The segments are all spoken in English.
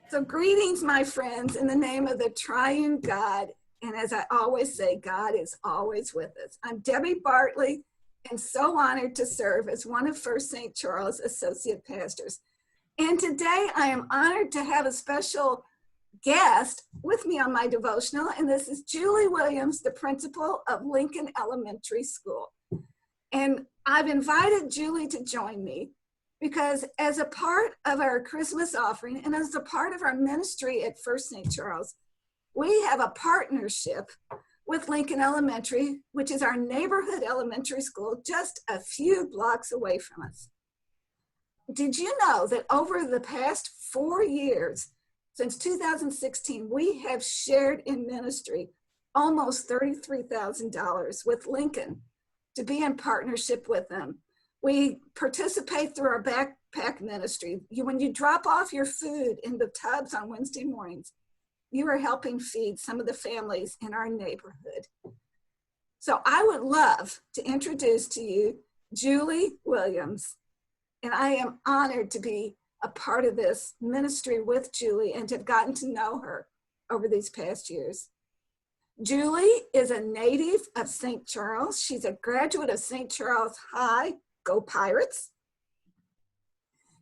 So greetings, my friends, in the name of the triune God. And as I always say, God is always with us. I'm Debbie Bartley, and so honored to serve as one of First St. Charles Associate Pastors. And today I am honored to have a special guest with me on my devotional, and this is Julie Williams, the principal of Lincoln Elementary School. And I've invited Julie to join me because as a part of our Christmas offering and as a part of our ministry at First St. Charles, we have a partnership with Lincoln Elementary, which is our neighborhood elementary school just a few blocks away from us. Did you know that over the past 4 years, since 2016, we have shared in ministry almost $33,000 with Lincoln to be in partnership with them. We participate through our backpack ministry. When you drop off your food in the tubs on Wednesday mornings, you are helping feed some of the families in our neighborhood. So I would love to introduce to you Julie Williams, and I am honored to be a part of this ministry with Julie and to have gotten to know her over these past years. Julie is a native of St. Charles. She's a graduate of St. Charles High. Go Pirates.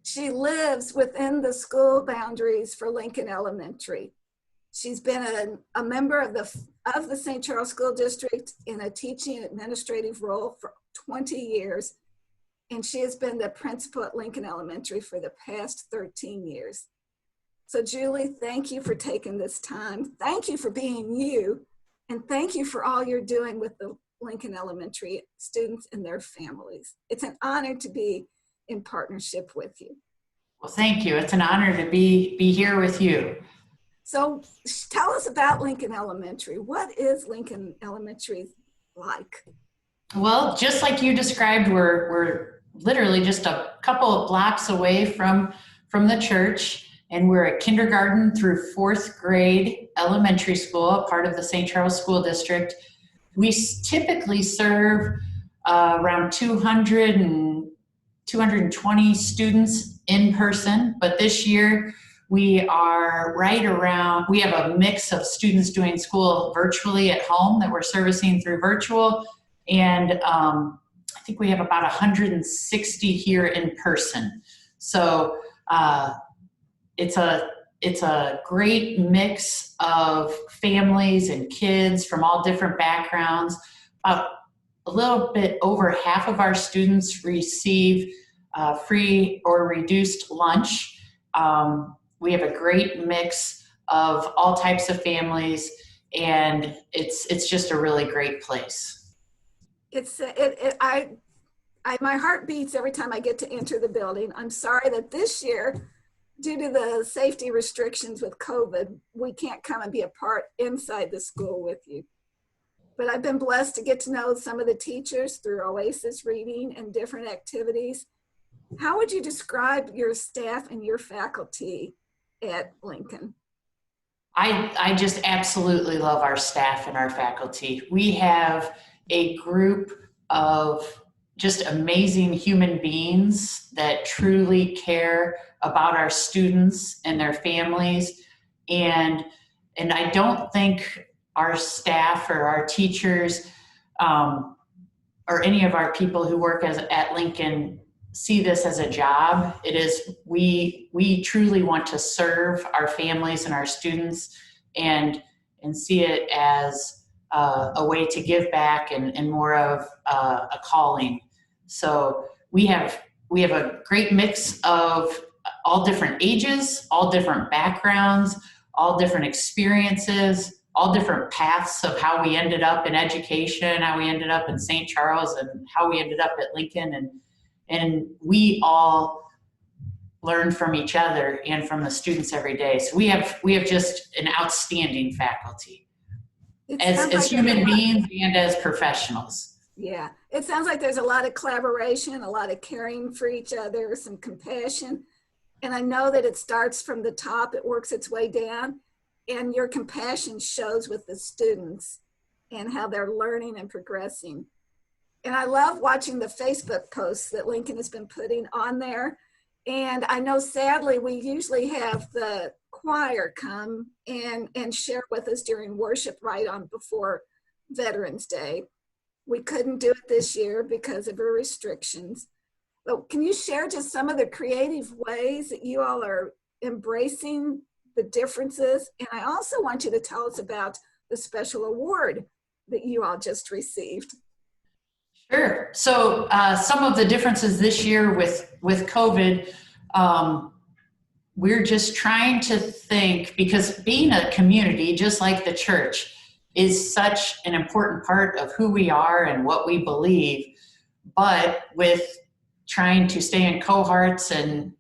She lives within the school boundaries for Lincoln Elementary. She's been a member of the St. Charles School District in a teaching administrative role for 20 years, and she has been the principal at Lincoln Elementary for the past 13 years. So Julie, thank you for taking this time. Thank you for being you, and thank you for all you're doing with the Lincoln Elementary students and their families. It's an honor to be in partnership with you. Well, thank you. It's an honor to be here with you. So tell us about Lincoln Elementary. What is Lincoln Elementary like? Well, just like you described, we're literally just a couple of blocks away from the church, and we're a kindergarten through 4th grade elementary school, a part of the St. Charles School District. We typically serve around 220 students in person, but this year we are we have a mix of students doing school virtually at home that we're servicing through virtual, and I think we have about 160 here in person. So it's a great mix of families and kids from all different backgrounds. A little bit over half of our students receive free or reduced lunch. We have a great mix of all types of families, and it's just a really great place. My heart beats every time I get to enter the building. I'm sorry that this year, due to the safety restrictions with COVID, we can't come and be a part inside the school with you. But I've been blessed to get to know some of the teachers through Oasis reading and different activities. How would you describe your staff and your faculty at Lincoln? I just absolutely love our staff and our faculty. We have a group of just amazing human beings that truly care about our students and their families. And I don't think our staff or our teachers or any of our people who work at Lincoln see this as a job. It is, we truly want to serve our families and our students and see it as a way to give back and more of a calling. So we have a great mix of all different ages, all different backgrounds, all different experiences, all different paths of how we ended up in education, how we ended up in St. Charles, and how we ended up at Lincoln. And we all learn from each other and from the students every day. So we have just an outstanding faculty as human beings and as professionals. Yeah, it sounds like there's a lot of collaboration, a lot of caring for each other, some compassion. And I know that it starts from the top, it works its way down, and your compassion shows with the students and how they're learning and progressing. And I love watching the Facebook posts that Lincoln has been putting on there. And I know sadly we usually have the choir come and share with us during worship right on before Veterans Day. We couldn't do it this year because of our restrictions. But can you share just some of the creative ways that you all are embracing the differences? And I also want you to tell us about the special award that you all just received. Sure. So some of the differences this year with COVID, we're just trying to think, because being a community, just like the church, is such an important part of who we are and what we believe. But with trying to stay in cohorts and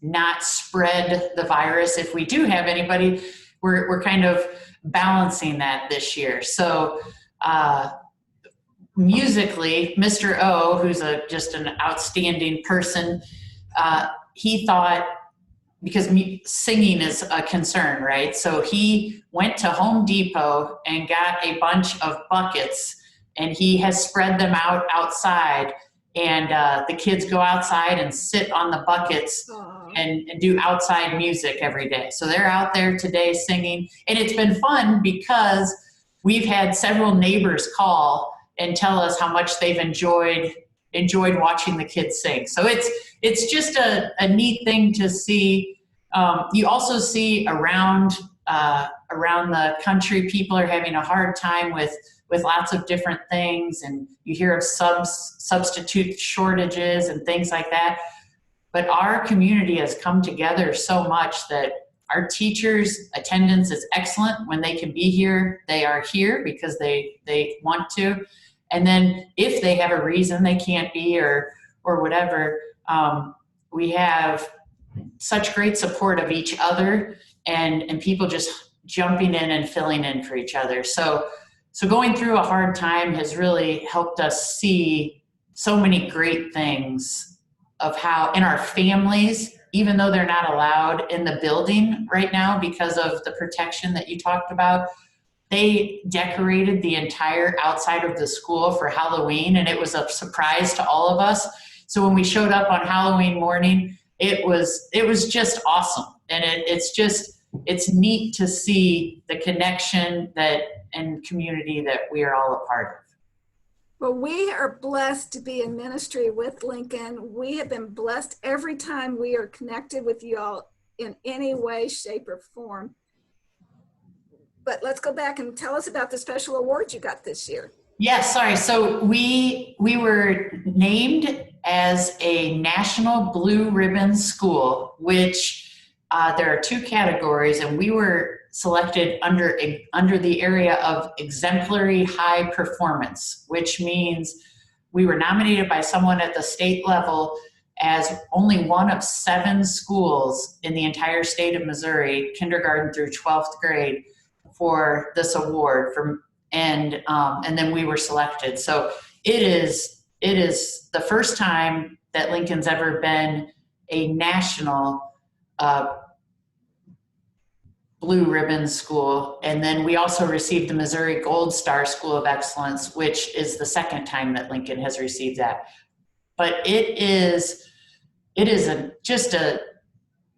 not spread the virus if we do have anybody, we're kind of balancing that this year. So musically, Mr. O, who's just an outstanding person, he thought, because singing is a concern, right? So he went to Home Depot and got a bunch of buckets, and he has spread them out outside, and the kids go outside and sit on the buckets and do outside music every day. So they're out there today singing, and it's been fun because we've had several neighbors call and tell us how much they've enjoyed watching the kids sing. So it's just a neat thing to see. You also see around the country, people are having a hard time with lots of different things, and you hear of substitute shortages and things like that. But our community has come together so much that our teachers' attendance is excellent. When they can be here, they are here because they want to. And then if they have a reason they can't be or whatever, we have such great support of each other and people just jumping in and filling in for each other. So going through a hard time has really helped us see so many great things of how in our families, even though they're not allowed in the building right now because of the protection that you talked about, they decorated the entire outside of the school for Halloween, and it was a surprise to all of us. So when we showed up on Halloween morning, it was just awesome. And it's neat to see the connection and community that we are all a part of. Well, we are blessed to be in ministry with Lincoln. We have been blessed every time we are connected with you all in any way, shape, or form. But let's go back and tell us about the special award you got this year. Yes, sorry. So we were named as a National Blue Ribbon School, which there are two categories, and we were selected under the area of exemplary high performance, which means we were nominated by someone at the state level as only one of 7 schools in the entire state of Missouri, kindergarten through 12th grade, for this award. And then we were selected. So it is the first time that Lincoln's ever been a national Blue Ribbon School. And then we also received the Missouri Gold Star School of Excellence, which is the second time that Lincoln has received that. But it is just an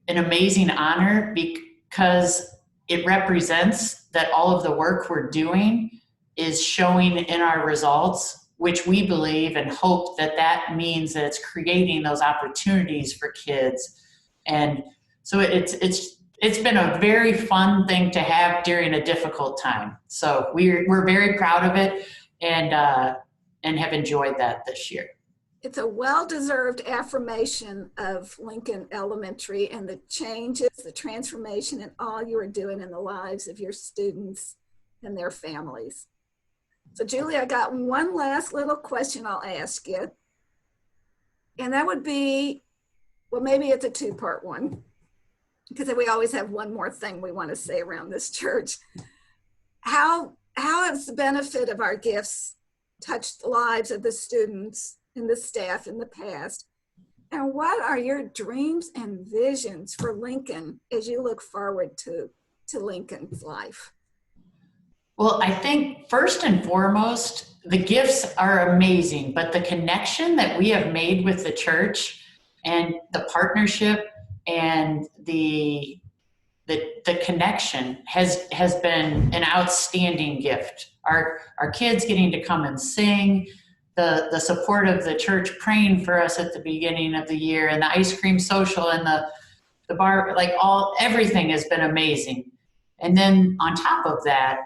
amazing honor because it represents that all of the work we're doing is showing in our results, which we believe and hope that means that it's creating those opportunities for kids. And so it's been a very fun thing to have during a difficult time. So we're very proud of it and have enjoyed that this year. It's a well-deserved affirmation of Lincoln Elementary and the changes, the transformation, and all you are doing in the lives of your students and their families. So Julie, I got one last little question I'll ask you. And that would be, well, maybe it's a 2-part one, because we always have one more thing we want to say around this church. How has the benefit of our gifts touched the lives of the students and the staff in the past? And what are your dreams and visions for Lincoln as you look forward to Lincoln's life? Well, I think first and foremost, the gifts are amazing, but the connection that we have made with the church and the partnership and the connection has been an outstanding gift. Our kids getting to come and sing, the support of the church praying for us at the beginning of the year, and the ice cream social and the bar, like everything has been amazing. And then on top of that,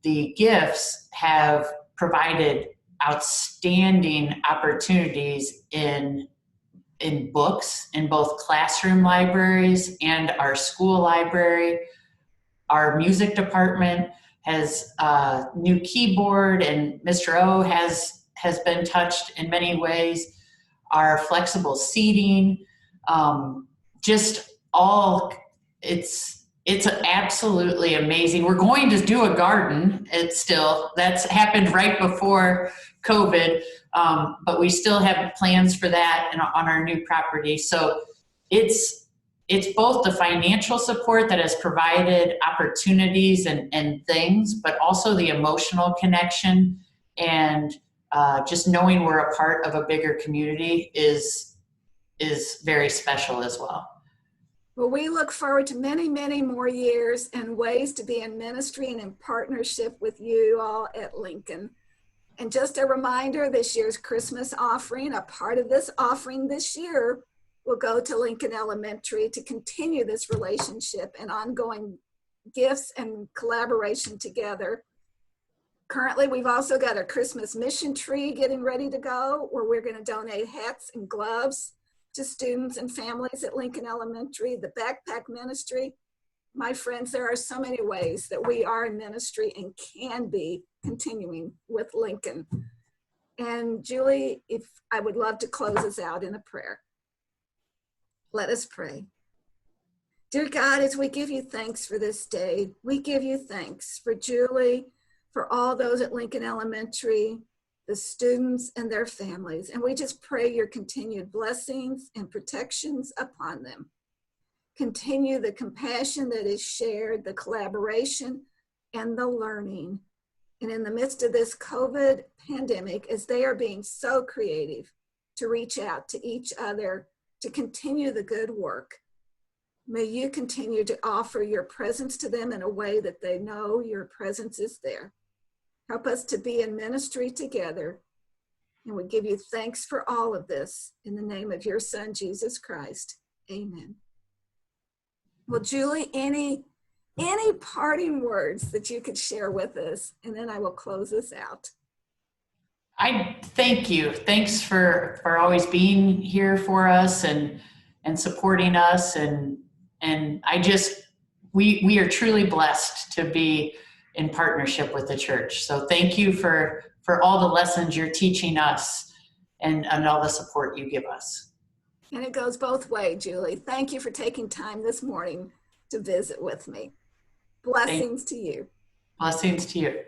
the gifts have provided outstanding opportunities in books in both classroom libraries and our school library. Our music department has a new keyboard, and Mr. O has been touched in many ways. Our flexible seating, just all, it's absolutely amazing. We're going to do a garden. That's happened right before COVID, but we still have plans for that on our new property. So it's both the financial support that has provided opportunities and things, but also the emotional connection and just knowing we're a part of a bigger community is very special as well. Well, we look forward to many, many more years and ways to be in ministry and in partnership with you all at Lincoln. And just a reminder, this year's Christmas offering, a part of this offering this year will go to Lincoln Elementary to continue this relationship and ongoing gifts and collaboration together. Currently, we've also got a Christmas mission tree getting ready to go, where we're going to donate hats and gloves to students and families at Lincoln Elementary, the backpack ministry. My friends, there are so many ways that we are in ministry and can be continuing with Lincoln. And Julie, if I would love to close us out in a prayer. Let us pray. Dear God, as we give you thanks for this day, we give you thanks for Julie, for all those at Lincoln Elementary, the students and their families. And we just pray your continued blessings and protections upon them. Continue the compassion that is shared, the collaboration and the learning. And in the midst of this COVID pandemic, as they are being so creative to reach out to each other, to continue the good work, may you continue to offer your presence to them in a way that they know your presence is there. Help us to be in ministry together. And we give you thanks for all of this in the name of your Son, Jesus Christ. Amen. Well, Julie, any parting words that you could share with us, and then I will close this out. I thank you. Thanks for always being here for us and supporting us. And we are truly blessed to be in partnership with the church. So thank you for all the lessons you're teaching us and all the support you give us. And it goes both ways, Julie. Thank you for taking time this morning to visit with me. Blessings to you. Blessings to you.